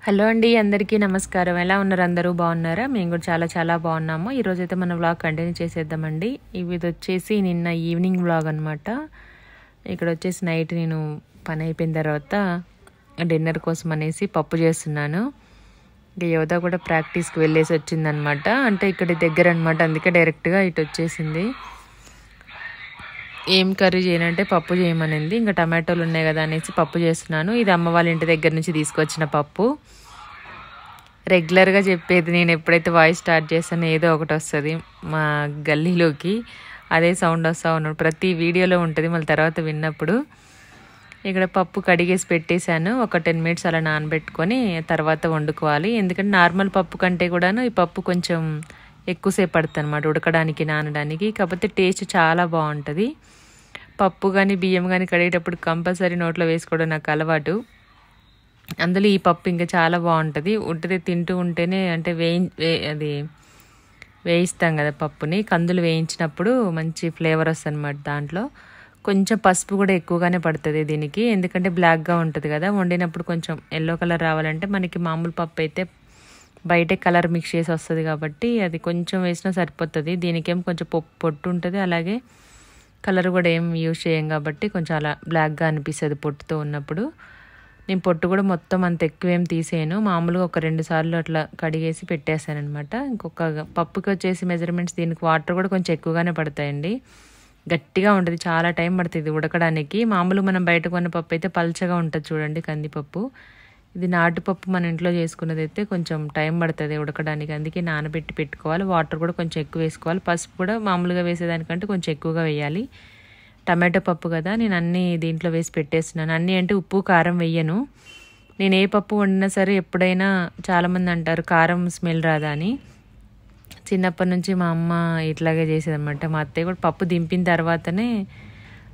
Hello అండి, అందరికీ నమస్కారం. ఎలా ఉన్నారు? అందరూ బాగున్నారా? మేము కూడా చాలా చాలా బాగున్నాము. ఈరోజైతే మన వ్లాగ్ కంటిన్యూ చేసేద్దామండి. ఇది వచ్చేసి నిన్న ఈవినింగ్ వ్లాగ్ అనమాట. ఇక్కడ వచ్చేసి నైట్ నేను పని అయిపోయిన తర్వాత డిన్నర్ కోసం అనేసి పప్పు చేస్తున్నాను. ఇంకా యోధ కూడా ప్రాక్టీస్కి వెళ్ళేసి వచ్చిందనమాట. అంటే ఇక్కడ దగ్గర అనమాట, అందుకే డైరెక్ట్గా ఇటు వచ్చేసింది. ఏం కర్రీ చేయనంటే పప్పు చేయమనింది. ఇంకా టమాటోలు ఉన్నాయి కదా అనేసి పప్పు చేస్తున్నాను. ఇది అమ్మ వాళ్ళ ఇంటి దగ్గర నుంచి తీసుకొచ్చిన పప్పు. రెగ్యులర్గా చెప్పేది, నేను ఎప్పుడైతే వాయిస్ స్టార్ట్ చేస్తానో ఏదో ఒకటి వస్తుంది మా గల్లీలోకి, అదే సౌండ్ వస్తూ ఉన్నాడు. ప్రతి వీడియోలో ఉంటుంది, మళ్ళీ తర్వాత విన్నప్పుడు. ఇక్కడ పప్పు కడిగేసి పెట్టేశాను. ఒక 10 minutes అలా నానబెట్టుకొని తర్వాత వండుకోవాలి. ఎందుకంటే నార్మల్ పప్పు కంటే కూడాను ఈ పప్పు కొంచెం ఎక్కువసేపు పడుతుంది అనమాట ఉడకడానికి, నానడానికి. కాకపోతే టేస్ట్ చాలా బాగుంటుంది. పప్పు కానీ బియ్యం కానీ కడిగేటప్పుడు కంపల్సరీ నోట్లో వేసుకోవడం నాకు అలవాటు. అందులో ఈ పప్పు ఇంకా చాలా బాగుంటుంది. ఉట్టితే తింటూ ఉంటేనే, అంటే అది వేయిస్తాం కదా పప్పుని, కందులు వేయించినప్పుడు మంచి ఫ్లేవర్ వస్తుంది అనమాట. దాంట్లో కొంచెం పసుపు కూడా ఎక్కువగానే పడుతుంది దీనికి, ఎందుకంటే బ్లాక్గా ఉంటుంది కదా. వండినప్పుడు కొంచెం ఎల్లో కలర్ రావాలంటే మనకి మామూలు పప్పు అయితే బయటే కలర్ మిక్స్ చేసి వస్తుంది కాబట్టి అది కొంచెం వేసినా సరిపోతుంది. దీనికేం కొంచెం పొట్టు ఉంటుంది, అలాగే కలర్ కూడా ఏం యూజ్ చేయం కాబట్టి కొంచెం అలా బ్లాక్గా అనిపిస్తుంది పొట్టుతో ఉన్నప్పుడు. నేను పొట్టు కూడా మొత్తం అంత ఎక్కువేం తీసేయను, మామూలుగా ఒక 2 సార్లు అట్లా కడిగేసి పెట్టేశాను అనమాట. ఇంకొక పప్పుకి వచ్చేసి మెజర్మెంట్స్, దీనికి వాటర్ కూడా కొంచెం ఎక్కువగానే పడతాయండి. గట్టిగా ఉంటుంది, చాలా టైం పడుతుంది ఉడకడానికి. మామూలు మనం బయట కొన్న పప్పు అయితే పల్చగా ఉంటుంది చూడండి, కందిపప్పు. ఇది నాటుపప్పు మన ఇంట్లో చేసుకున్నది అయితే కొంచెం టైం పడుతుంది ఉడకడానికి, అందుకే నానబెట్టి పెట్టుకోవాలి. వాటర్ కూడా కొంచెం ఎక్కువ వేసుకోవాలి. పసుపు కూడా మామూలుగా వేసేదానికంటే కొంచెం ఎక్కువగా వేయాలి. టమాటో పప్పు కదా, నేను అన్నీ దీంట్లో వేసి పెట్టేస్తున్నాను. అన్నీ అంటే ఉప్పు కారం వేయను. నేను ఏ పప్పు వండినా సరే ఎప్పుడైనా, చాలామంది అంటారు కారం స్మెల్ రాదా అని. చిన్నప్పటి నుంచి మా అమ్మ ఇట్లాగే చేసేదన్నమాట. మా అత్తయ్య కూడా పప్పు దింపిన తర్వాతనే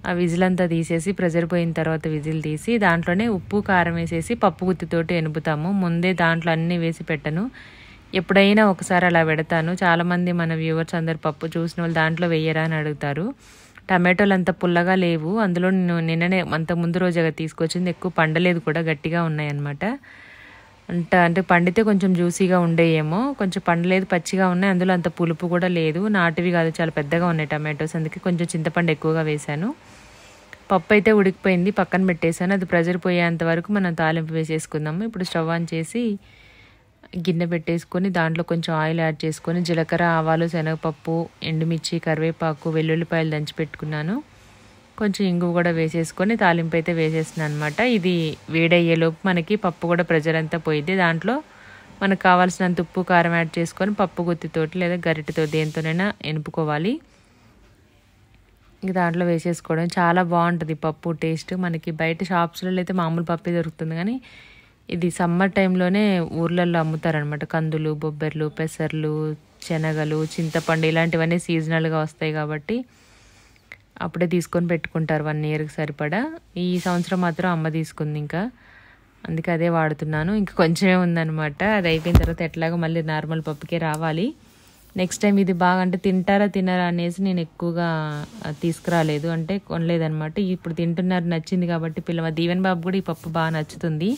ఆ విజిల్ అంతా తీసేసి, ప్రెజర్ పోయిన తర్వాత విజిల్ తీసి దాంట్లోనే ఉప్పు కారం వేసేసి పప్పు గుత్తితోటి ఎనుపుతాము. ముందే దాంట్లో అన్నీ వేసి పెట్టను, ఎప్పుడైనా ఒకసారి అలా పెడతాను. చాలామంది మన వ్యూవర్స్ అందరు పప్పు చూసిన వాళ్ళు దాంట్లో వేయరా అని అడుగుతారు. టమాటోలు అంత పుల్లగా లేవు, అందులో నేను నిన్ననే అంత ముందు రోజుగా తీసుకొచ్చింది, ఎక్కువ పండలేదు కూడా, గట్టిగా ఉన్నాయి అన్నమాట. అంటే పండితే కొంచెం జ్యూసీగా ఉండేయేమో, కొంచెం పండలేదు, పచ్చిగా ఉన్నాయి. అందులో అంత పులుపు కూడా లేదు, నాటివి కాదు, చాలా పెద్దగా ఉన్నాయి టమాటోస్, అందుకే కొంచెం చింతపండు ఎక్కువగా వేశాను. పప్పు అయితే ఉడికిపోయింది, పక్కన పెట్టేశాను. అది ప్రెజర్ పోయేంత వరకు మనం తాలింపు వేసేసుకుందాము. ఇప్పుడు స్టవ్ ఆన్ చేసి గిన్నె పెట్టేసుకొని దాంట్లో కొంచెం ఆయిల్ యాడ్ చేసుకొని జీలకర్ర, ఆవాలు, శనగపప్పు, ఎండుమిర్చి, కరివేపాకు, వెల్లుల్లిపాయలు దంచి పెట్టుకున్నాను. కొంచెం ఇంగువ కూడా వేసేసుకొని తాలింపు అయితే వేసేస్తున్నాను అనమాట. ఇది వేడయ్యేలోపు మనకి పప్పు కూడా ప్రెజర్ అంతా పోయిద్ది. దాంట్లో మనకు కావాల్సినంత ఉప్పు కారం యాడ్ చేసుకొని పప్పు గుత్తితోటి లేదా గరిటెతో దేంతోనైనా ఎనుపుకోవాలి. ఇంక దాంట్లో వేసేసుకోవడం చాలా బాగుంటుంది పప్పు టేస్ట్. మనకి బయట షాప్స్లలో అయితే మామూలు పప్పే దొరుకుతుంది, కానీ ఇది సమ్మర్ టైంలోనే ఊర్లలో అమ్ముతారనమాట. కందులు, బొబ్బెర్లు, పెసర్లు, శనగలు, చింతపండు ఇలాంటివన్నీ సీజనల్గా వస్తాయి కాబట్టి అప్పుడే తీసుకొని పెట్టుకుంటారు 1 yearకి సరిపడా. ఈ సంవత్సరం మాత్రం అమ్మ తీసుకుంది, ఇంకా అందుకే అదే వాడుతున్నాను. ఇంకా కొంచెమే ఉందన్నమాట, అది అయిపోయిన తర్వాత ఎట్లాగో మళ్ళీ నార్మల్ పప్పుకే రావాలి. నెక్స్ట్ టైం ఇది బాగా, అంటే తింటారా తినరా అనేసి నేను ఎక్కువగా తీసుకురాలేదు, అంటే కొనలేదనమాట. ఇప్పుడు తింటున్నారు, నచ్చింది కాబట్టి మా దీవెన్ బాబు కూడా ఈ పప్పు బాగా నచ్చుతుంది.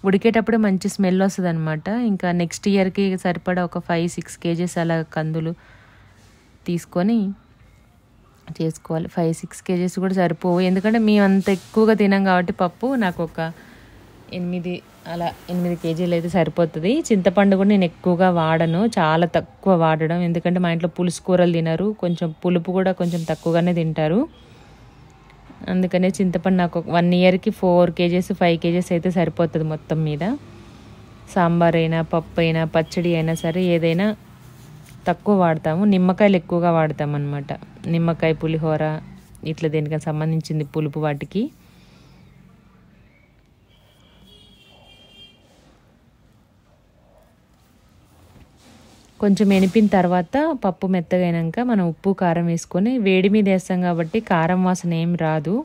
ఉడికేటప్పుడే మంచి స్మెల్ వస్తుంది అనమాట. ఇంకా నెక్స్ట్ ఇయర్కి సరిపడా ఒక 5-6 kgs అలా కందులు తీసుకొని చేసుకోవాలి. 5-6 kgs కూడా సరిపోవు, ఎందుకంటే మేము అంత ఎక్కువగా తినాం కాబట్టి పప్పు. నాకు ఒక 8 kgs అయితే సరిపోతుంది. చింతపండు కూడా నేను ఎక్కువగా వాడను, చాలా తక్కువ వాడడం, ఎందుకంటే మా ఇంట్లో పులుసు కూరలు తినరు, కొంచెం పులుపు కూడా కొంచెం తక్కువగానే తింటారు. అందుకనే చింతపండు నాకు 1 yearకి 4 kgs 5 kgs అయితే సరిపోతుంది మొత్తం మీద. సాంబార్ అయినా, పప్పు అయినా, పచ్చడి అయినా సరే ఏదైనా తక్కువ వాడతాము. నిమ్మకాయలు ఎక్కువగా వాడతాం అన్నమాట. నిమ్మకాయ, పులిహోర ఇట్లా దేనికైనా సంబంధించింది పులుపు వాటికి. కొంచెం ఎనిపిన తర్వాత పప్పు మెత్తగైనాక మనం ఉప్పు కారం వేసుకొని, వేడి మీద వేస్తాం కాబట్టి కారం వాసన ఏం రాదు.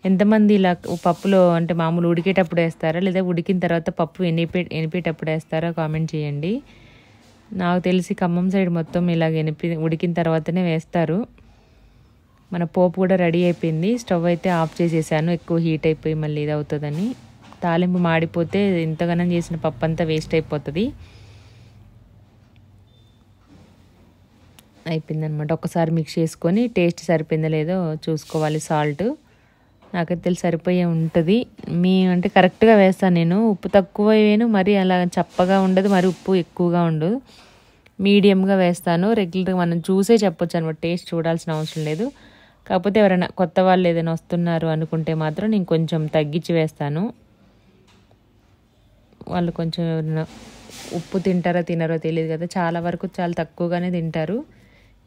ఎంతమంది ఇలా పప్పులో, అంటే మామూలు ఉడికేటప్పుడు వేస్తారా లేదా ఉడికిన తర్వాత పప్పు ఎనిపేటప్పుడు వేస్తారా కామెంట్ చేయండి. నాకు తెలిసి ఖమ్మం సైడ్ మొత్తం ఇలాగ ఉడికిన తర్వాతనే వేస్తారు. మన పోపు కూడా రెడీ అయిపోయింది. స్టవ్ అయితే ఆఫ్ చేసేసాను, ఎక్కువ హీట్ అయిపోయి మళ్ళీ ఇది అవుతుందని. తాలింపు మాడిపోతే ఇంతగానం చేసిన పప్పు అంతా వేస్ట్ అయిపోతుంది. అయిపోయిందనమాట. ఒకసారి మిక్స్ చేసుకొని టేస్ట్ సరిపోయిందో లేదో చూసుకోవాలి. సాల్ట్ నాకైతే తెలిసి సరిపోయే ఉంటుంది. అంటే కరెక్ట్గా వేస్తాను నేను. ఉప్పు తక్కువ వేయను, మరి అలా చప్పగా ఉండదు, మరి ఉప్పు ఎక్కువగా ఉండదు, మీడియంగా వేస్తాను. రెగ్యులర్గా మనం చూసే చెప్పొచ్చు అనమాట, టేస్ట్ చూడాల్సిన అవసరం లేదు. కాకపోతే ఎవరైనా కొత్త వాళ్ళు ఏదైనా వస్తున్నారు అనుకుంటే మాత్రం నేను కొంచెం తగ్గించి వేస్తాను. వాళ్ళు కొంచెం ఎవరైనా ఉప్పు తింటారో తినరో తెలియదు కదా, చాలా వరకు చాలా తక్కువగానే తింటారు.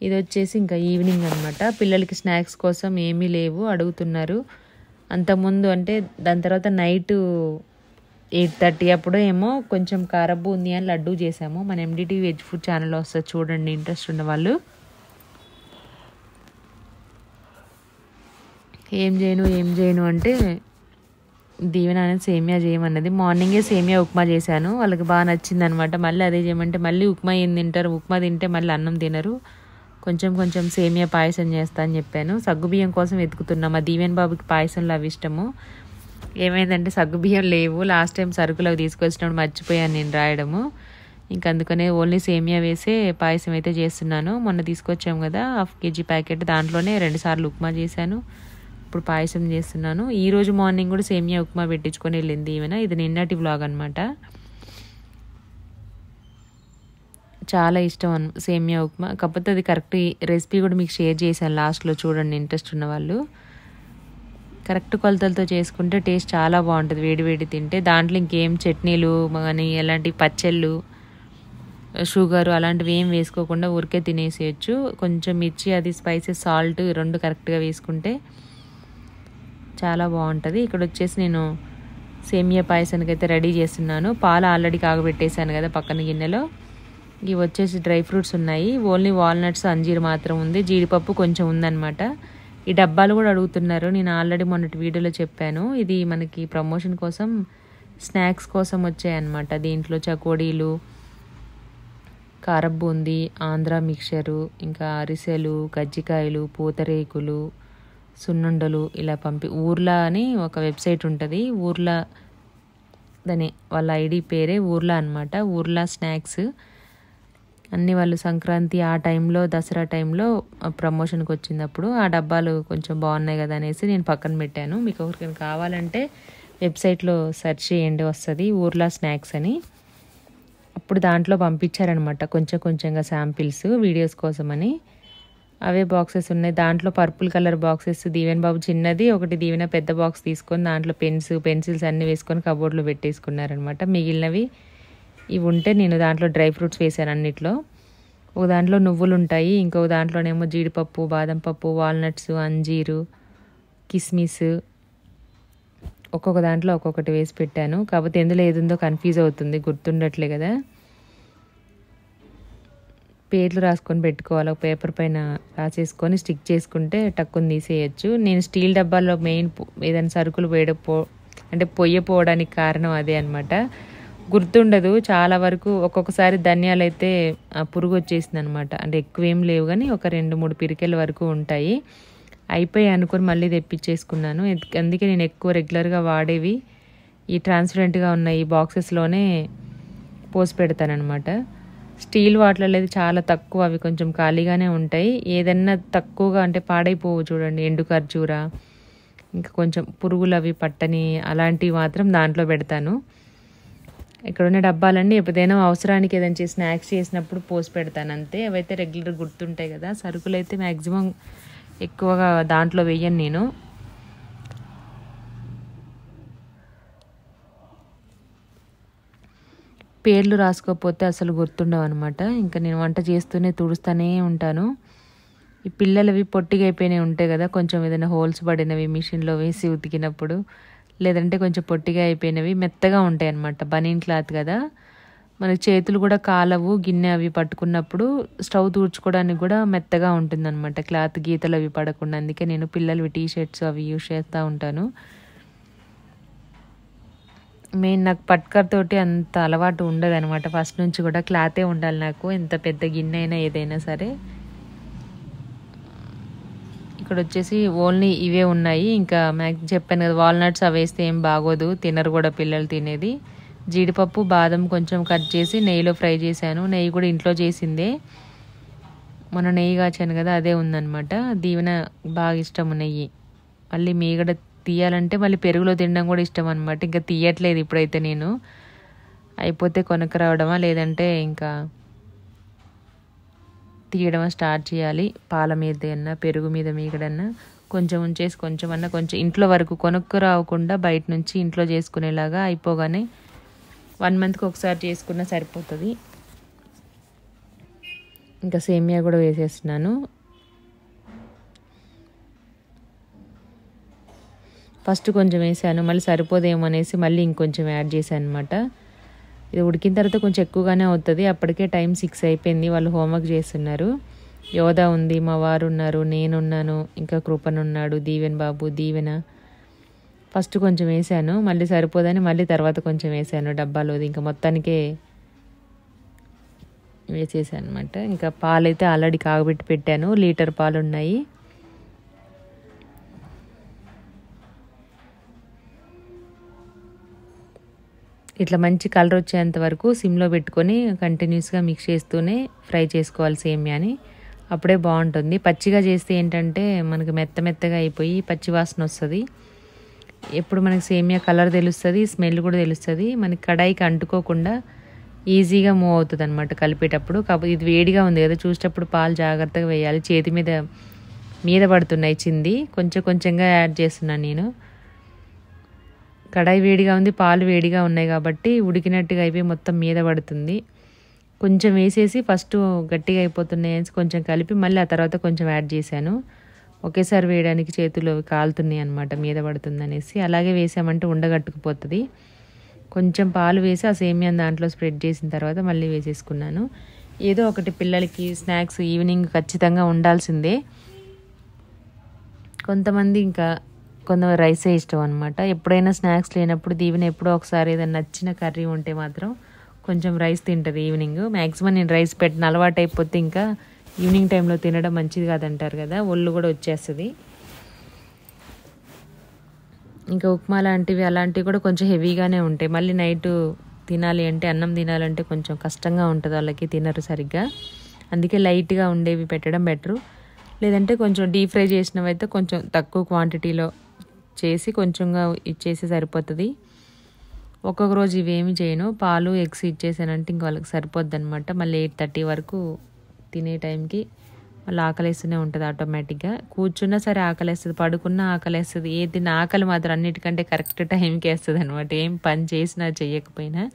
ఇది వచ్చేసి ఇంకా ఈవినింగ్ అనమాట. పిల్లలకి స్నాక్స్ కోసం ఏమీ లేవు, అడుగుతున్నారు. అంతకుముందు అంటే దాని తర్వాత నైట్ 8:30 అప్పుడు ఏమో కొంచెం కారపు బూందీ అని లడ్డూ చేసాము. మన MDT వెజ్ ఫుడ్ ఛానల్లో వస్తుంది చూడండి, ఇంట్రెస్ట్ ఉన్న వాళ్ళు. ఏం చేయను అంటే దీవెన అనేది సేమియా చేయమన్నది. మార్నింగే సేమియా ఉప్మా చేశాను, వాళ్ళకి బాగా నచ్చింది అనమాట. మళ్ళీ అదే చేయమంటే మళ్ళీ ఉప్మా ఏం తింటారు, ఉప్మా తింటే మళ్ళీ అన్నం తినరు, కొంచెం సేమియా పాయసం చేస్తా అని చెప్పాను. సగ్గుబియ్యం కోసం వెతుకుతున్నా. మా దీవెన్ బాబుకి పాయసంలో అవి ఇష్టము. ఏమైందంటే సగ్గుబియ్యం లేవు, లాస్ట్ టైం సరుకులు అవి తీసుకొచ్చినప్పుడు మర్చిపోయాను నేను రాయడము. ఇంకా అందుకనే ఓన్లీ సేమియా వేసే పాయసం అయితే చేస్తున్నాను. మొన్న తీసుకొచ్చాము కదా 1/2 kg ప్యాకెట్, దాంట్లోనే 2 సార్లు ఉప్మా చేశాను, ఇప్పుడు పాయసం చేస్తున్నాను. ఈరోజు మార్నింగ్ కూడా సేమియా ఉప్మా పెట్టించుకొని వెళ్ళింది ఈవెన. ఇది నిన్నటి వ్లాగ్ అనమాట. చాలా ఇష్టం సేమియా ఉప్మా. కాకపోతే అది కరెక్ట్ రెసిపీ కూడా మీకు షేర్ చేశాను లాస్ట్లో, చూడండి ఇంట్రెస్ట్ ఉన్న వాళ్ళు. కరెక్ట్ కొలతలతో చేసుకుంటే టేస్ట్ చాలా బాగుంటుంది వేడి తింటే. దాంట్లో ఇంకేం చట్నీలు కానీ ఎలాంటి పచ్చళ్ళు, షుగర్ అలాంటివి ఏం వేసుకోకుండా ఊరికే తినేసేయచ్చు. కొంచెం మిర్చి, అది స్పైసెస్, సాల్ట్ 2 కరెక్ట్గా వేసుకుంటే చాలా బాగుంటుంది. ఇక్కడ వచ్చేసి నేను సేమియా పాయసానికి అయితే రెడీ చేస్తున్నాను. పాలు ఆల్రెడీ కాగబెట్టేశాను కదా పక్కన గిన్నెలో. ఇవి వచ్చేసి డ్రై ఫ్రూట్స్ ఉన్నాయి, ఓన్లీ వాల్నట్స్, అంజీర్ మాత్రం ఉంది, జీడిపప్పు కొంచెం ఉందన్నమాట. ఈ డబ్బాలు కూడా అడుగుతున్నారు, నేను ఆల్రెడీ మొన్నటి వీడియోలో చెప్పాను. ఇది మనకి ప్రమోషన్ కోసం స్నాక్స్ కోసం వచ్చాయన్నమాట. దీంట్లో చకోడీలు, కారపు బూందీ, ఆంధ్ర మిక్చరు, ఇంకా అరిసెలు, కజ్జికాయలు, పూతరేకులు, సున్నుండలు ఇలా ఊర్లా అని ఒక వెబ్సైట్ ఉంటుంది, ఊర్లా దాని వాళ్ళ ఐడి పేరే ఊర్లా అనమాట. ఊర్లా స్నాక్స్ అన్నీ వాళ్ళు సంక్రాంతి ఆ టైంలో, దసరా టైంలో ప్రమోషన్కి వచ్చినప్పుడు ఆ డబ్బాలు కొంచెం బాగున్నాయి కదా అనేసి నేను పక్కన పెట్టాను. మీకు ఎవరికైనా కావాలంటే వెబ్సైట్లో సెర్చ్ చేయండి, వస్తుంది ఊర్లా స్నాక్స్ అని. అప్పుడు దాంట్లో పంపించారనమాట కొంచెంగా శాంపిల్స్ వీడియోస్ కోసమని. అవే బాక్సెస్ ఉన్నాయి. దాంట్లో పర్పుల్ కలర్ బాక్సెస్ దీవెన్ బాబు చిన్నది, ఒకటి దీవెన పెద్ద బాక్స్ తీసుకొని దాంట్లో పెన్సిల్స్ అన్నీ వేసుకొని కబోర్డ్లో పెట్టేసుకున్నారనమాట. మిగిలినవి ఇవి ఉంటే నేను దాంట్లో డ్రై ఫ్రూట్స్ వేసాను అన్నిట్లో. ఒక దాంట్లో నువ్వులు ఉంటాయి, ఇంకొక దాంట్లోనేమో జీడిపప్పు, బాదం పప్పు, వాల్నట్స్, అంజీరు, కిస్మిస్, ఒక్కొక్క దాంట్లో ఒక్కొక్కటి వేసి పెట్టాను. కాకపోతే ఎందులో ఏది ఉందో కన్ఫ్యూజ్ అవుతుంది, గుర్తుండట్లే కదా. పేర్లు రాసుకొని పెట్టుకోవాలి, ఒక పేపర్ పైన రాసేసుకొని స్టిక్ చేసుకుంటే టక్కుని తీసేయచ్చు. నేను స్టీల్ డబ్బాల్లో మెయిన్ ఏదైనా సరుకులు పొయ్యపోవడానికి కారణం అదే అనమాట. గుర్తుండదు చాలా వరకు. ఒక్కొక్కసారి ధనియాలు అయితే పురుగు వచ్చేసింది అనమాట. అంటే ఎక్కువ ఏం లేవు కానీ ఒక 2-3 పిరికెల వరకు ఉంటాయి. అయిపోయి అనుకొని మళ్ళీ తెప్పించేసుకున్నాను. అందుకే నేను ఎక్కువ రెగ్యులర్గా వాడేవి ఈ ట్రాన్స్పరెంట్గా ఉన్న ఈ బాక్సెస్లోనే పోసి పెడతానమాట. స్టీల్ వాటిలో అయితే చాలా తక్కువ, అవి కొంచెం ఖాళీగానే ఉంటాయి. ఏదన్నా తక్కువగా అంటే పాడైపోవు చూడండి, ఎండు ఖర్జూర, ఇంకా కొంచెం పురుగులు అవి పట్టని అలాంటివి మాత్రం దాంట్లో పెడతాను. ఇక్కడ ఉన్న డబ్బాలన్నీ ఎప్పుడైనా అవసరానికి ఏదైనా స్నాక్స్ చేసినప్పుడు పోసి పెడతాను అంతే. అవైతే రెగ్యులర్ గుర్తుంటాయి కదా. సరుకులు అయితే మ్యాక్సిమం ఎక్కువగా దాంట్లో వేయను నేను. పేర్లు రాసుకోకపోతే అసలు గుర్తుండవు అనమాట. ఇంకా నేను వంట చేస్తూనే తుడుస్తూనే ఉంటాను. ఈ పిల్లలవి పొట్టిగా అయిపోయినవి ఉంటాయి కదా, కొంచెం ఏదైనా హోల్స్ పడినవి మిషన్లో వేసి ఉతికినప్పుడు, లేదంటే కొంచెం పొట్టిగా అయిపోయినవి మెత్తగా ఉంటాయి అన్నమాట. బనీన్ క్లాత్ కదా, మనకి చేతులు కూడా కాలవు. గిన్నె అవి పట్టుకున్నప్పుడు స్టవ్ తూడ్చుకోవడానికి కూడా మెత్తగా ఉంటుందన్నమాట, క్లాత్ గీతలు అవి పడకుండా. అందుకే నేను పిల్లలవి టీ-షర్ట్స్ అవి యూజ్ చేస్తూ ఉంటాను. మెయిన్ నాకు పట్కర్ తోటి అంత అలవాటు ఉండదు అనమాట. ఫస్ట్ నుంచి కూడా క్లాతే ఉండాలి నాకు, ఎంత పెద్ద గిన్నె అయినా ఏదైనా సరే. ఇక్కడ వచ్చేసి ఓన్లీ ఇవే ఉన్నాయి. ఇంకా చెప్పాను కదా వాల్నట్స్ అవి వేస్తే ఏం బాగోదు, తినరు కూడా పిల్లలు తినేది. జీడిపప్పు బాదం కొంచెం కట్ చేసి నెయ్యిలో ఫ్రై చేశాను. నెయ్యి కూడా ఇంట్లో చేసిందే, మొన్న నెయ్యి కాచాను కదా అదే ఉందన్నమాట. దీవెన బాగా ఇష్టము నెయ్యి. మళ్ళీ మీగడ తీయాలంటే మళ్ళీ పెరుగులో తినడం కూడా ఇష్టం అనమాట. ఇంకా తీయట్లేదు ఇప్పుడైతే, నేను అయిపోతే కొనుక్క రావడమా లేదంటే ఇంకా తీయడమా స్టార్ట్ చేయాలి. పాల మీద అన్నా పెరుగు మీద మీగడన్నా కొంచెం ఉంచేసి కొంచెం ఇంట్లో వరకు కొనుక్కు రావకుండా బయట నుంచి ఇంట్లో చేసుకునేలాగా అయిపోగానే 1 మంత్కి ఒకసారి చేసుకున్నా సరిపోతుంది. ఇంకా సేమియా కూడా వేసేస్తున్నాను. ఫస్ట్ కొంచెం వేసాను, మళ్ళీ సరిపోదేమో అనేసి మళ్ళీ ఇంకొంచెం యాడ్ చేశాను అనమాట. ఇది ఉడికిన తర్వాత కొంచెం ఎక్కువగానే అవుతుంది. అప్పటికే టైం 6 అయిపోయింది. వాళ్ళు హోంవర్క్ చేస్తున్నారు. యోధా ఉంది, మా వారు ఉన్నారు, నేనున్నాను, ఇంకా కృపన్ ఉన్నాడు, దీవెన్ బాబు, దీవెన. ఫస్ట్ కొంచెం వేసాను, మళ్ళీ సరిపోదని మళ్ళీ తర్వాత కొంచెం వేసాను డబ్బాలోది. ఇంకా మొత్తానికే వేసేసాను అనమాట. ఇంకా పాలైతే ఆల్రెడీ కాగబెట్టి పెట్టాను, లీటర్ పాలు ఉన్నాయి. ఇట్లా మంచి కలర్ వచ్చేంత వరకు సిమ్లో పెట్టుకొని కంటిన్యూస్గా మిక్స్ చేస్తూనే ఫ్రై చేసుకోవాలి సేమియాని. అప్పుడే బాగుంటుంది. పచ్చిగా చేస్తే ఏంటంటే మనకు మెత్తగా అయిపోయి పచ్చి వాసన వస్తుంది. ఎప్పుడు మనకి సేమియా కలర్ తెలుస్తుంది, స్మెల్ కూడా తెలుస్తుంది. మనకి కడాయికి అంటుకోకుండా ఈజీగా మూవ్ అవుతుంది అనమాట కలిపేటప్పుడు. కాకపోతే ఇది వేడిగా ఉంది కదా, చూసేటప్పుడు పాలు జాగ్రత్తగా వేయాలి. చేతి మీద పడుతున్నాయి చింది, కొంచెంగా యాడ్ చేస్తున్నాను నేను. కడాయి వేడిగా ఉంది, పాలు వేడిగా ఉన్నాయి కాబట్టి ఉడికినట్టుగా అయిపోయి మొత్తం మీద పడుతుంది. కొంచెం వేసేసి ఫస్ట్ గట్టిగా అయిపోతున్నాయి అని కొంచెం కలిపి మళ్ళీ ఆ తర్వాత కొంచెం యాడ్ చేశాను. ఒకేసారి వేయడానికి చేతులు కాలుతున్నాయి అనమాట, మీద పడుతుంది అనేసి. అలాగే వేసామంటే ఉండగట్టుకుపోతుంది. కొంచెం పాలు వేసి ఆ సేమియా దాంట్లో స్ప్రెడ్ చేసిన తర్వాత మళ్ళీ వేసేసుకున్నాను. ఏదో ఒకటి పిల్లలకి స్నాక్స్ ఈవినింగ్ ఖచ్చితంగా ఉండాల్సిందే. కొంతమంది రైసే ఇష్టం అనమాట. ఎప్పుడైనా స్నాక్స్ లేనప్పుడు దీవెన ఎప్పుడో ఒకసారి ఏదైనా నచ్చిన కర్రీ ఉంటే మాత్రం కొంచెం రైస్ తింటుంది ఈవినింగ్. మ్యాక్సిమం నేను రైస్ పెట్టిన అలవాటు అయిపోతే ఇంకా ఈవినింగ్ టైంలో తినడం మంచిది కాదంటారు కదా, ఒళ్ళు కూడా వచ్చేస్తుంది. ఇంకా ఉప్మా లాంటివి అలాంటివి కూడా కొంచెం హెవీగానే ఉంటాయి. మళ్ళీ నైట్ తినాలి అంటే అన్నం తినాలంటే కొంచెం కష్టంగా ఉంటుంది, వాళ్ళకి తినరు సరిగ్గా. అందుకే లైట్గా ఉండేవి పెట్టడం బెటరు. లేదంటే కొంచెం డీప్ ఫ్రై చేసినవి అయితే కొంచెం తక్కువ క్వాంటిటీలో చేసి కొంచెంగా ఇచ్చేసి సరిపోతుంది. ఒక్కొక్క రోజు ఇవేమి చేయను, పాలు ఎగ్స్ ఇచ్చేసానంటే ఇంక వాళ్ళకి సరిపోద్ది అనమాట. మళ్ళీ 8:30 వరకు తినే టైంకి మళ్ళీ ఆకలేస్తూనే ఉంటుంది ఆటోమేటిక్గా. కూర్చున్నా సరే ఆకలేస్తుంది, పడుకున్నా ఆకలేస్తుంది. తిన్న ఆకలి మాత్రం అన్నిటికంటే కరెక్ట్ టైంకి వేస్తుంది అనమాట. ఏం పని చేసినా చేయకపోయినా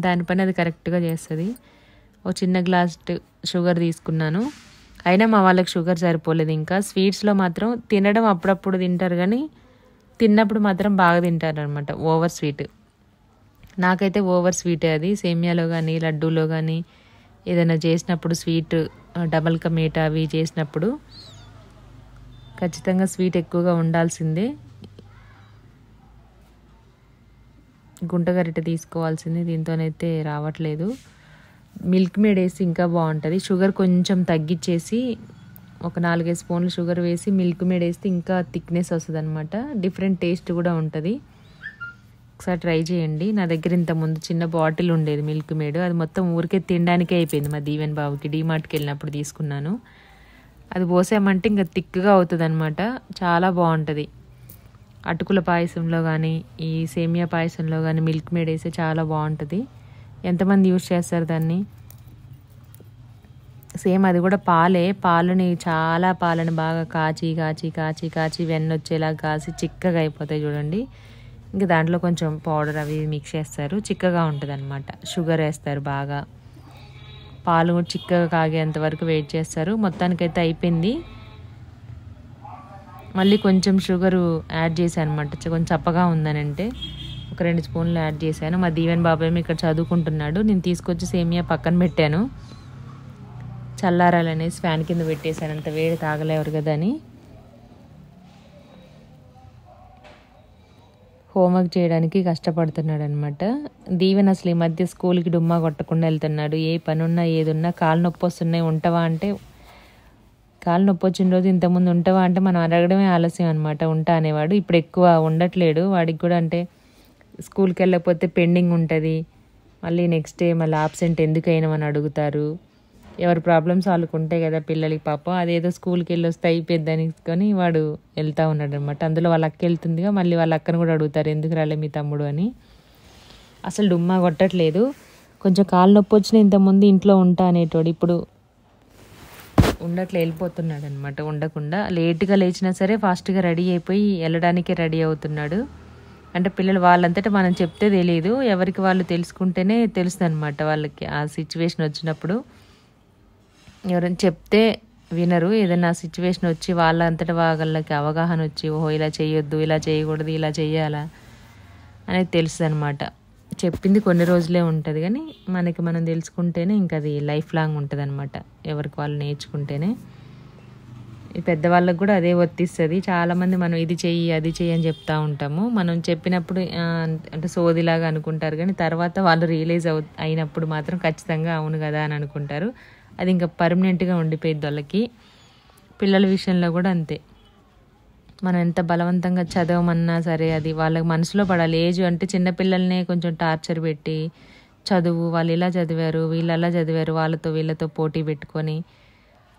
దాని పని అది కరెక్ట్గా చేస్తుంది. ఒక చిన్న గ్లాస్ షుగర్ తీసుకున్నాను. అయినా మా వాళ్ళకి షుగర్ సరిపోలేదు. ఇంకా స్వీట్స్లో మాత్రం తినడం అప్పుడప్పుడు తింటారు, కానీ తిన్నప్పుడు మాత్రం బాగా తింటారు అనమాట. ఓవర్ స్వీట్ నాకైతే ఓవర్ స్వీటే అది. సేమియాలో కానీ లడ్డూలో కానీ ఏదైనా చేసినప్పుడు స్వీట్ డబల్ కా మీఠా అవి చేసినప్పుడు ఖచ్చితంగా స్వీట్ ఎక్కువగా ఉండాల్సిందే. గుంటగరిటె తీసుకోవాల్సింది, దీంతోనైతే రావట్లేదు. మిల్క్ మేడ్ వేసి ఇంకా బాగుంటుంది. షుగర్ కొంచెం తగ్గించేసి ఒక 4-5 స్పూన్లు షుగర్ వేసి మిల్క్ మేడ్ వేస్తే ఇంకా థిక్నెస్ వస్తుంది అనమాట. డిఫరెంట్ టేస్ట్ కూడా ఉంటుంది. ఒకసారి ట్రై చేయండి. నా దగ్గర ఇంతకుముందు చిన్న బాటిల్ ఉండేది మిల్క్ మేడ్, అది మొత్తం ఊరికే తినడానికే అయిపోయింది. మా దీవెన్ బాబుకి డీమార్ట్కి వెళ్ళినప్పుడు తీసుకున్నాను. అది పోసామంటే ఇంకా థిక్గా అవుతుంది అనమాట. చాలా బాగుంటుంది. అటుకుల పాయసంలో కానీ ఈ సేమియా పాయసంలో కానీ మిల్క్ మేడ్ వేస్తే చాలా బాగుంటుంది. ఎంతమంది యూజ్ చేస్తారు దాన్ని? సేమ్ అది కూడా పాలని బాగా కాచి వెన్న వచ్చేలా కాసి చిక్కగా అయిపోతాయి చూడండి. ఇంకా దాంట్లో కొంచెం పౌడర్ అవి మిక్స్ చేస్తారు, చిక్కగా ఉంటుంది అనమాట. షుగర్ వేస్తారు బాగా, పాలు కూడా చిక్కగా కాగేంత వరకు వెయిట్ చేస్తారు. మొత్తానికైతే అయిపోయింది. మళ్ళీ కొంచెం షుగరు యాడ్ చేశాను అనమాట, కొంచెం చప్పగా ఉందనంటే ఒక 2 స్పూన్లు యాడ్ చేశాను. మా దీవెన్ బాబాయ్ ఇక్కడ చదువుకుంటున్నాడు. నేను తీసుకొచ్చి సేమియా పక్కన పెట్టాను, చల్లారాలనేసి ఫ్యాన్ కింద పెట్టేశాను. అంత వేడి తాగలేవరు కదా అని. హోంవర్క్ చేయడానికి కష్టపడుతున్నాడు అనమాట. దీవెన్ అసలు ఈ మధ్య స్కూల్కి డుమ్మా కొట్టకుండా వెళ్తున్నాడు. ఏ పని ఉన్నా ఏదున్నా కాలు నొప్పి వస్తున్నాయి ఉంటావా అంటే కాలు నొప్పి వచ్చిన రోజు ఇంతకుముందు ఉంటావా అంటే మనం అడగడమే ఆలస్యం అనమాట. ఉంటా అనేవాడు. ఇప్పుడు ఎక్కువ ఉండట్లేడు. వాడికి కూడా అంటే స్కూల్కి వెళ్ళకపోతే పెండింగ్ ఉంటుంది, మళ్ళీ నెక్స్ట్ డే మళ్ళీ ఆబ్సెంట్ ఎందుకు అయినామని అడుగుతారు. ఎవరి ప్రాబ్లమ్స్ వాళ్ళకు ఉంటాయి కదా పిల్లలకి. పాపం అదేదో స్కూల్కి వెళ్ళి వస్తే అయిపోద్దని కొని వాడు వెళ్తూ ఉన్నాడు అనమాట. అందులో వాళ్ళ అక్క వెళ్తుందిగా, మళ్ళీ వాళ్ళ అక్కను కూడా అడుగుతారు ఎందుకు రాలే మీ తమ్ముడు అని. అసలు డుమ్మా కొట్టట్లేదు. కొంచెం కాలు నొప్పి వచ్చిన ఇంతకుముందు ఇంట్లో ఉంటా అనేటోడు, ఇప్పుడు ఉండట్లే, వెళ్ళిపోతున్నాడు అనమాట. ఉండకుండా లేట్గా లేచినా సరే ఫాస్ట్గా రెడీ అయిపోయి వెళ్ళడానికే రెడీ అవుతున్నాడు. అంటే పిల్లలు వాళ్ళంతటా మనం చెప్తే తెలియదు, ఎవరికి వాళ్ళు తెలుసుకుంటేనే తెలుస్తుంది అనమాట వాళ్ళకి. ఆ సిచ్యువేషన్ వచ్చినప్పుడు ఎవరైనా చెప్తే వినరు. ఏదైనా సిచ్యువేషన్ వచ్చి వాళ్ళంతటా వాళ్ళకి అవగాహన వచ్చి ఓహో ఇలా చేయొద్దు, ఇలా చేయకూడదు, ఇలా చెయ్యాలా అనేది తెలుస్తుంది అనమాట. చెప్పింది కొన్ని రోజులే ఉంటుంది కానీ మనకి మనం తెలుసుకుంటేనే ఇంకా అది లైఫ్ లాంగ్ ఉంటుంది అనమాట. ఎవరికి వాళ్ళు నేర్చుకుంటేనే. ఈ పెద్దవాళ్ళకి కూడా అదే వర్తిస్తుంది. చాలామంది మనం ఇది చెయ్యి అది చెయ్యి అని చెప్తూ ఉంటాము. మనం చెప్పినప్పుడు అంటే సోదిలాగా అనుకుంటారు కానీ తర్వాత వాళ్ళు రియలైజ్ అయినప్పుడు మాత్రం ఖచ్చితంగా అవును కదా అని అనుకుంటారు. అది ఇంకా పర్మనెంట్గా ఉండిపోయింది వాళ్ళకి. పిల్లల విషయంలో కూడా అంతే. మనం ఎంత బలవంతంగా చదవమన్నా సరే అది వాళ్ళకి మనసులో పడాలి. ఏజ్ అంటే చిన్నపిల్లల్నే కొంచెం టార్చర్ పెట్టి చదువు, వాళ్ళు ఇలా చదివారు వీళ్ళు అలా చదివారు వాళ్ళతో వీళ్ళతో పోటీ పెట్టుకొని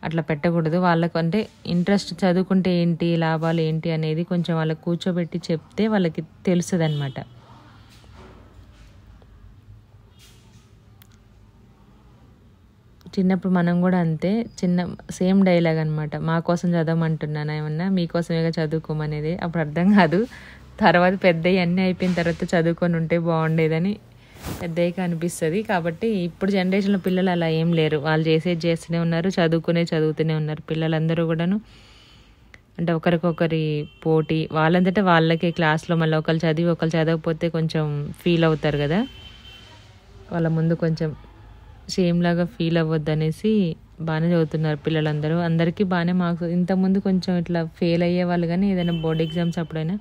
అట్లా పెట్టకూడదు. వాళ్ళకు అంటే ఇంట్రెస్ట్ చదువుకుంటే ఏంటి లాభాలు ఏంటి అనేది కొంచెం వాళ్ళకి కూర్చోబెట్టి చెప్తే వాళ్ళకి తెలుస్తుంది అనమాట. చిన్నప్పుడు మనం కూడా అంతే, సేమ్ డైలాగ్ అనమాట. మా కోసం చదవమంటున్నాను ఏమన్నా, మీకోసమేగా చదువుకోమనేది. అప్పుడు అర్థం కాదు, తర్వాత పెద్దవి అన్నీ అయిపోయిన తర్వాత చదువుకొని ఉంటే బాగుండేదని పెద్దయ్యకి అనిపిస్తుంది. కాబట్టి ఇప్పుడు జనరేషన్లో పిల్లలు అలా ఏం లేరు. వాళ్ళు చేసేది చేస్తూనే ఉన్నారు, చదువుతూనే ఉన్నారు. పిల్లలందరూ కూడాను అంటే ఒకరికొకరి పోటీ, వాళ్ళంతటా వాళ్ళకి క్లాస్లో మళ్ళీ ఒకరు చదివి ఒకరు చదవకపోతే కొంచెం ఫీల్ అవుతారు కదా, వాళ్ళ ముందు కొంచెం సేమ్ లాగా ఫీల్ అవ్వద్దు అనేసి బాగానే చదువుతున్నారు పిల్లలందరూ. అందరికీ బాగానే మార్క్స్. ఇంతకుముందు కొంచెం ఇట్లా ఫెయిల్ అయ్యే వాళ్ళు కానీ ఏదైనా బోర్డ్ ఎగ్జామ్స్ అప్పుడైనా.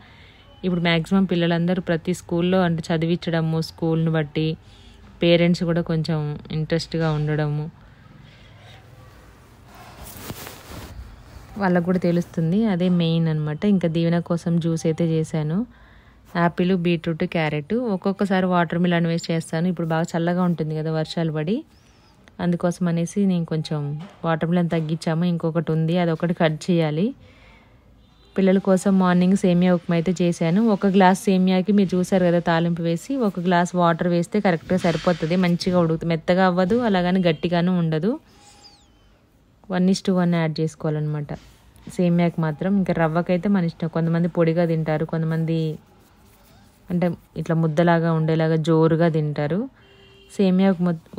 ఇప్పుడు మ్యాక్సిమం పిల్లలందరూ ప్రతి స్కూల్లో అంటే చదివించడము, స్కూల్ని బట్టి పేరెంట్స్ కూడా కొంచెం ఇంట్రెస్ట్గా ఉండడము, వాళ్ళకు కూడా తెలుస్తుంది. అదే మెయిన్ అనమాట. ఇంకా దీవెన కోసం జ్యూస్ అయితే చేశాను. యాపిల్, బీట్రూట్, క్యారెట్, ఒక్కొక్కసారి వాటర్ మిలన్ వేస్ట్ చేస్తాను. ఇప్పుడు బాగా చల్లగా ఉంటుంది కదా వర్షాలు పడి, అందుకోసం అనేసి నేను కొంచెం వాటర్ మిలన్ తగ్గించాము. ఇంకొకటి ఉంది, అదొకటి కట్ చేయాలి. పిల్లల కోసం మార్నింగ్ సేమియా ఉప్మా అయితే చేశాను. ఒక గ్లాస్ సేమియాకి మీరు చూసారు కదా తాలింపు వేసి, ఒక గ్లాస్ వాటర్ వేస్తే కరెక్ట్గా సరిపోతుంది. మంచిగా ఉడుకుతుంది, మెత్తగా అవ్వదు, అలాగని గట్టిగాను ఉండదు. 1:1 యాడ్ చేసుకోవాలన్నమాట సేమియాకి మాత్రం. ఇంకా రవ్వకైతే మన ఇష్టం. కొంతమంది పొడిగా తింటారు, కొంతమంది అంటే ఇట్లా ముద్దలాగా ఉండేలాగా జోరుగా తింటారు. సేమియా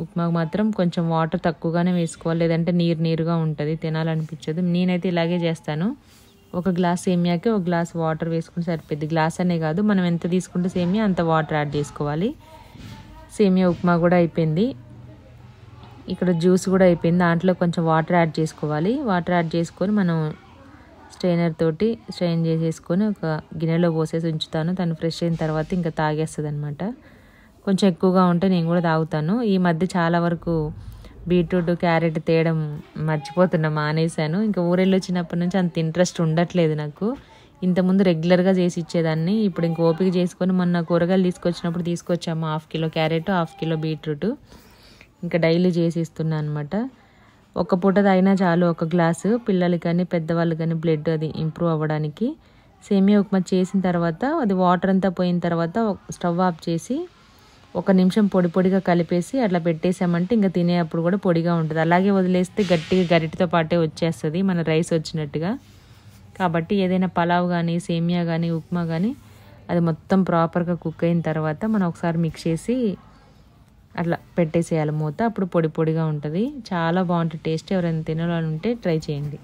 ఉప్మాకు మాత్రం కొంచెం వాటర్ తక్కువగానే వేసుకోవాలి, లేదంటే నీరుగా ఉంటుంది, తినాలనిపించదు. నేనైతే ఇలాగే చేస్తాను. ఒక గ్లాస్ సేమియాకి ఒక గ్లాస్ వాటర్ వేసుకుంటే సరిపోద్ది. గ్లాస్ అనే కాదు, మనం ఎంత తీసుకుంటే సేమియా అంత వాటర్ యాడ్ చేసుకోవాలి. సేమియా ఉప్మా కూడా అయిపోయింది. ఇక్కడ జ్యూస్ కూడా అయిపోయింది. దాంట్లో కొంచెం వాటర్ యాడ్ చేసుకోవాలి. వాటర్ యాడ్ చేసుకొని మనం స్ట్రైనర్ తోటి స్ట్రైన్ చేసేసుకొని ఒక గిన్నెలో పోసేసి ఉంచుతాను. తను ఫ్రెష్ అయిన తర్వాత ఇంకా తాగేస్తుంది అనమాట. కొంచెం ఎక్కువగా ఉంటే నేను కూడా తాగుతాను. ఈ మధ్య చాలా వరకు బీట్రూట్, క్యారెట్ తేయడం మర్చిపోతున్నా, మానేశాను. ఇంకా ఊరెళ్ళి వచ్చినప్పటి నుంచి అంత ఇంట్రెస్ట్ ఉండట్లేదు నాకు. ఇంతకుముందు రెగ్యులర్గా చేసి ఇచ్చేదాన్ని. ఇప్పుడు ఇంక ఓపిక చేసుకొని మొన్న కూరగాయలు తీసుకొచ్చాము 1/2 కిలో క్యారెట్, 1/2 కిలో బీట్రూట్. ఇంకా డైలీ చేసి ఇస్తున్నాను అనమాట. ఒక పూట తాగినా చాలు, ఒక గ్లాసు. పిల్లలకి కానీ పెద్దవాళ్ళు కానీ బ్లడ్ అది ఇంప్రూవ్ అవ్వడానికి. సేమియా ఉప్మా చేసిన తర్వాత అది వాటర్ అంతా పోయిన తర్వాత స్టవ్ ఆఫ్ చేసి 1 నిమిషం పొడిగా కలిపేసి అట్లా పెట్టేసామంటే ఇంకా తినేటప్పుడు కూడా పొడిగా ఉంటుంది. అలాగే వదిలేస్తే గట్టిగా గరిటితో పాటే వచ్చేస్తుంది మన రైస్ వచ్చినట్టుగా. కాబట్టి ఏదైనా పలావ్ కానీ సేమియా కానీ ఉప్మా కానీ అది మొత్తం ప్రాపర్గా కుక్ అయిన తర్వాత మనం ఒకసారి మిక్స్ చేసి అట్లా పెట్టేసేయాలి మూత. అప్పుడు పొడిగా ఉంటుంది. చాలా బాగుంటుంది టేస్ట్. ఎవరైనా తినాలని ఉంటే ట్రై చేయండి.